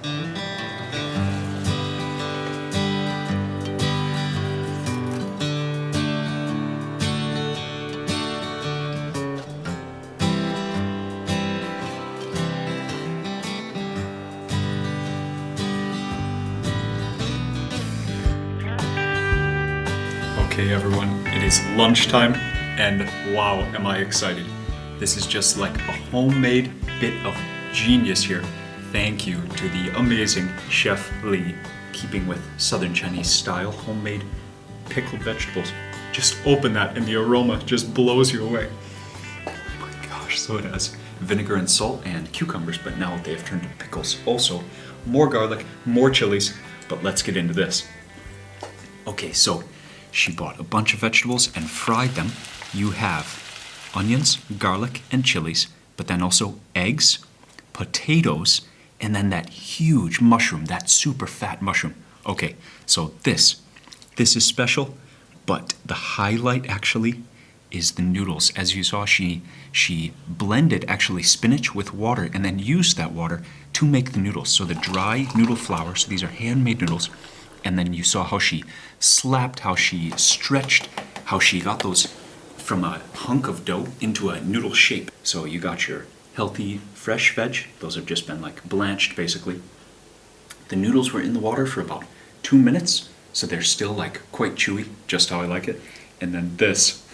Okay everyone, it is lunchtime and wow am I excited. This is just like a homemade bit of genius here. Thank you to the amazing Chef Lee, keeping with Southern Chinese style homemade pickled vegetables. Just open that and the aroma just blows you away. Oh my gosh, so it has vinegar and salt and cucumbers, but now they have turned to pickles. Also, more garlic, more chilies, but let's get into this. Okay, so she bought a bunch of vegetables and fried them. You have onions, garlic, and chilies, but then also eggs, potatoes, and then that huge mushroom, that super fat mushroom. Okay, so this is special, but the highlight actually is the noodles. As you saw, she blended actually spinach with water and then used that water to make the noodles. So the dry noodle flour, so these are handmade noodles. And then you saw how she slapped, how she stretched, how she got those from a hunk of dough into a noodle shape. So you got your healthy, fresh veg. Those have just been like blanched, basically. The noodles were in the water for about 2 minutes, so they're still like quite chewy, just how I like it. And then this,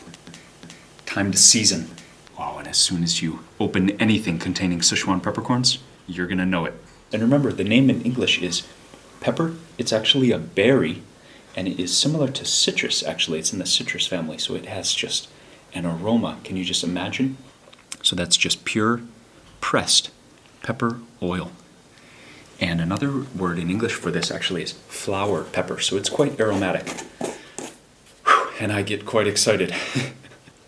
time to season. Wow, and as soon as you open anything containing Sichuan peppercorns, you're gonna know it. And remember, the name in English is pepper. It's actually a berry, and it is similar to citrus, actually. It's in the citrus family, so it has just an aroma. Can you just imagine? So that's just pure pressed pepper oil. And another word in English for this actually is flower pepper, so it's quite aromatic. Whew, and I get quite excited.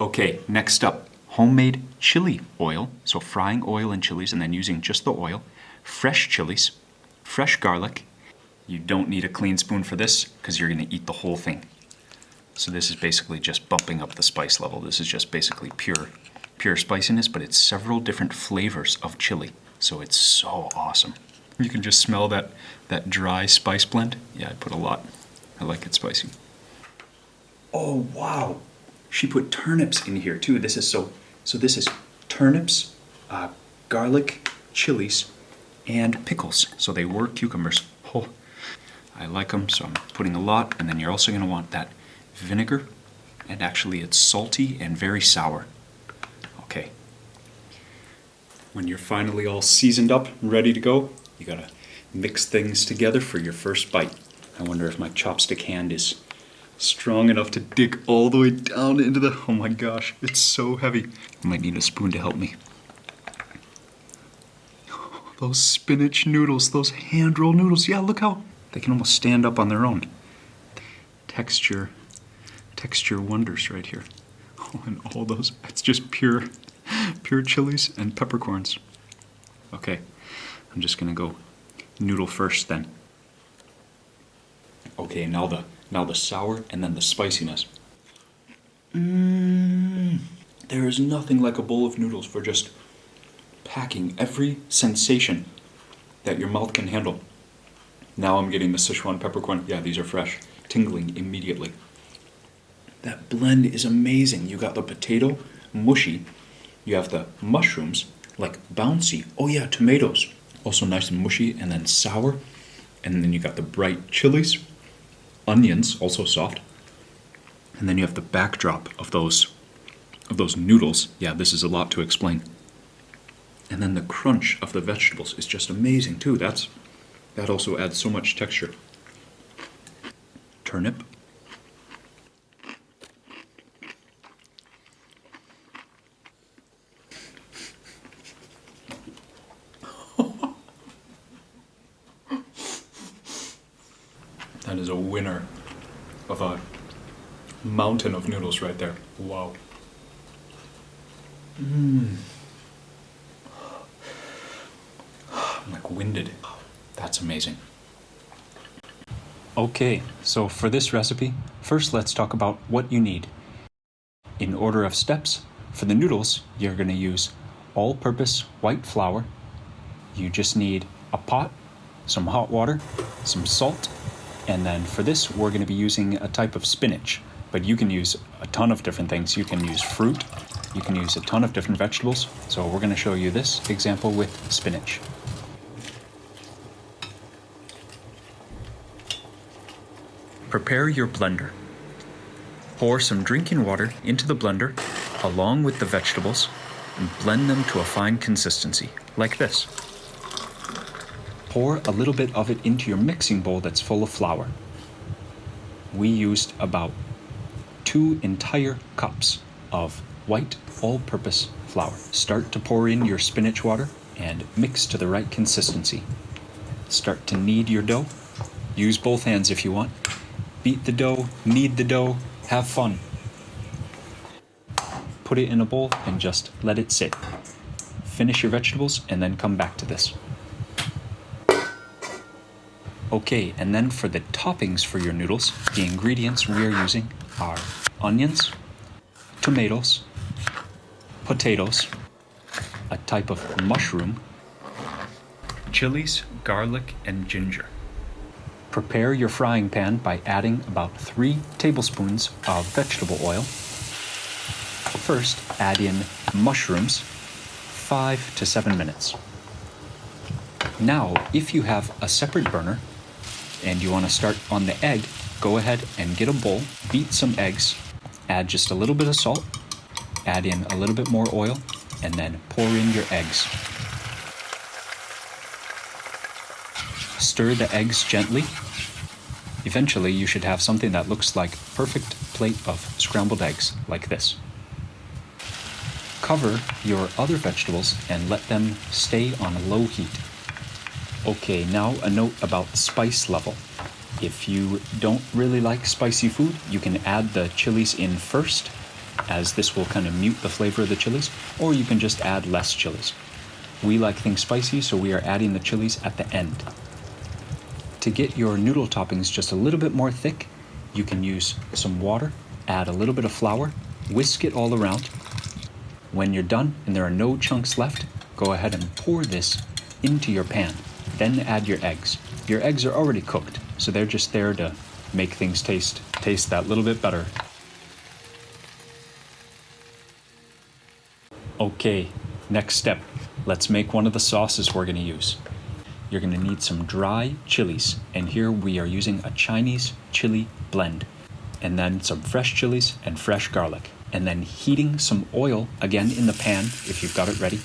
Okay, next up, homemade chili oil. So frying oil and chilies and then using just the oil. Fresh chilies, fresh garlic. You don't need a clean spoon for this because you're going to eat the whole thing. So this is basically just bumping up the spice level. This is just basically pure spiciness, but it's several different flavors of chili. So it's so awesome. You can just smell that dry spice blend. Yeah, I put a lot. I like it spicy. Oh, wow. She put turnips in here too. This is so this is turnips, garlic, chilies, and pickles. So they were cucumbers. Oh, I like them, so I'm putting a lot. And then you're also going to want that vinegar. And actually it's salty and very sour. Okay. When you're finally all seasoned up and ready to go, you got to mix things together for your first bite. I wonder if my chopstick hand is strong enough to dig all the way down into the... Oh my gosh, it's so heavy. I might need a spoon to help me. Those spinach noodles, those hand-rolled noodles. Yeah, look how they can almost stand up on their own. Texture wonders right here. Oh, and all those, it's just pure chilies and peppercorns. Okay, I'm just gonna go noodle first then. Okay, now the sour and then the spiciness. There is nothing like a bowl of noodles for just packing every sensation that your mouth can handle. Now I'm getting the Sichuan peppercorn. Yeah, these are fresh, tingling immediately. That blend is amazing. You got the potato, mushy. You have the mushrooms, like bouncy. Oh yeah, tomatoes, also nice and mushy, and then sour. And then you got the bright chilies, onions, also soft. And then you have the backdrop of those noodles. Yeah, this is a lot to explain. And then the crunch of the vegetables is just amazing too. That also adds so much texture. Turnip. That is a winner of a mountain of noodles right there. Wow. I'm like winded. That's amazing. Okay, so for this recipe, first let's talk about what you need. In order of steps, for the noodles, you're going to use all-purpose white flour. You just need a pot, some hot water, some salt, and then for this we're going to be using a type of spinach, but you can use a ton of different things. You can use fruit, you can use a ton of different vegetables, so we're going to show you this example with spinach. Prepare your blender. Pour some drinking water into the blender along with the vegetables and blend them to a fine consistency, like this. Pour a little bit of it into your mixing bowl that's full of flour. We used about 2 entire cups of white all-purpose flour. Start to pour in your spinach water and mix to the right consistency. Start to knead your dough. Use both hands if you want. Beat the dough, knead the dough, have fun. Put it in a bowl and just let it sit. Finish your vegetables and then come back to this. Okay, and then for the toppings for your noodles, the ingredients we are using are onions, tomatoes, potatoes, a type of mushroom, chilies, garlic, and ginger. Prepare your frying pan by adding about 3 tablespoons of vegetable oil. First, add in mushrooms, 5 to 7 minutes. Now, if you have a separate burner and you want to start on the egg, go ahead and get a bowl, beat some eggs, add just a little bit of salt, add in a little bit more oil, and then pour in your eggs. Stir the eggs gently. Eventually, you should have something that looks like a perfect plate of scrambled eggs, like this. Cover your other vegetables and let them stay on low heat. Okay, now a note about spice level. If you don't really like spicy food, you can add the chilies in first, as this will kind of mute the flavor of the chilies, or you can just add less chilies. We like things spicy, so we are adding the chilies at the end. To get your noodle toppings just a little bit more thick, you can use some water, add a little bit of flour, whisk it all around. When you're done and there are no chunks left, go ahead and pour this into your pan. Then add your eggs. Your eggs are already cooked, so they're just there to make things taste that little bit better. Okay, next step. Let's make one of the sauces we're going to use. You're going to need some dry chilies, and here we are using a Chinese chili blend, and then some fresh chilies and fresh garlic, and then heating some oil again in the pan if you've got it ready,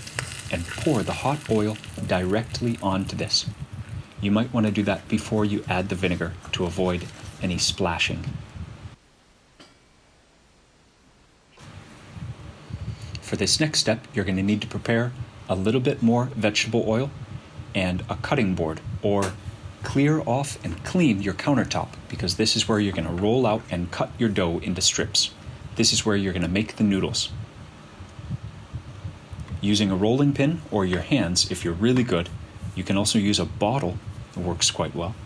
and pour the hot oil directly onto this. You might want to do that before you add the vinegar to avoid any splashing. For this next step, you're going to need to prepare a little bit more vegetable oil and a cutting board, or clear off and clean your countertop, because this is where you're going to roll out and cut your dough into strips. This is where you're going to make the noodles. Using a rolling pin or your hands, if you're really good, you can also use a bottle, it works quite well.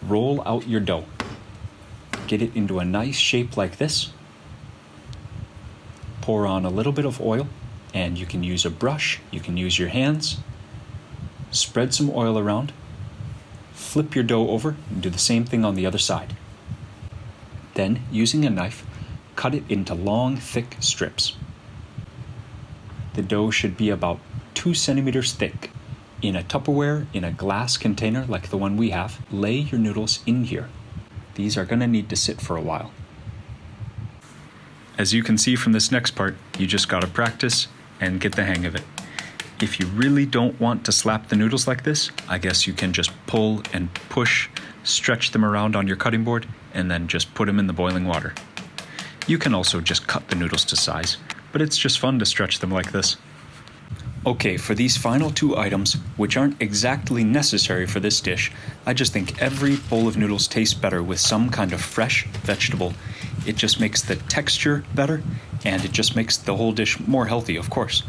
Roll out your dough. Get it into a nice shape like this. Pour on a little bit of oil, and you can use a brush, you can use your hands. Spread some oil around, flip your dough over, and do the same thing on the other side. Then, using a knife, cut it into long, thick strips. The dough should be about 2 centimeters thick. In a Tupperware, in a glass container like the one we have, lay your noodles in here. These are going to need to sit for a while. As you can see from this next part, you just got to practice and get the hang of it. If you really don't want to slap the noodles like this, I guess you can just pull and push, stretch them around on your cutting board, and then just put them in the boiling water. You can also just cut the noodles to size, but it's just fun to stretch them like this. Okay, for these final 2 items, which aren't exactly necessary for this dish, I just think every bowl of noodles tastes better with some kind of fresh vegetable. It just makes the texture better, and it just makes the whole dish more healthy, of course.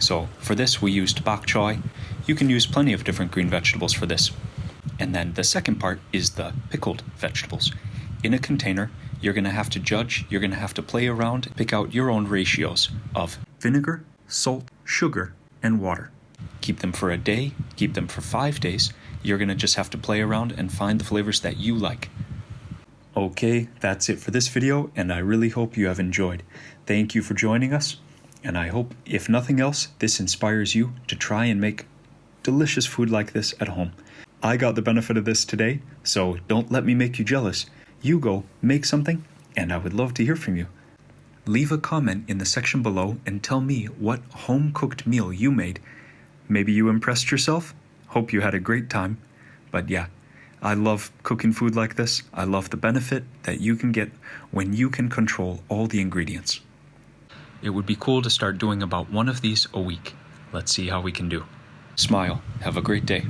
So for this, we used bok choy. You can use plenty of different green vegetables for this. And then the second part is the pickled vegetables. In a container, you're going to have to judge, you're going to have to play around, pick out your own ratios of vinegar, salt, sugar, and water. Keep them for a day, keep them for 5 days, You're gonna just have to play around and find the flavors that you like. Okay, that's it for this video, and I really hope you have enjoyed. Thank you for joining us, and I hope, if nothing else, this inspires you to try and make delicious food like this at home. I got the benefit of this today, so don't let me make you jealous. You go, make something, and I would love to hear from you. Leave a comment in the section below and tell me what home-cooked meal you made. Maybe you impressed yourself? Hope you had a great time. But yeah, I love cooking food like this. I love the benefit that you can get when you can control all the ingredients. It would be cool to start doing about one of these a week. Let's see how we can do. Smile. Have a great day.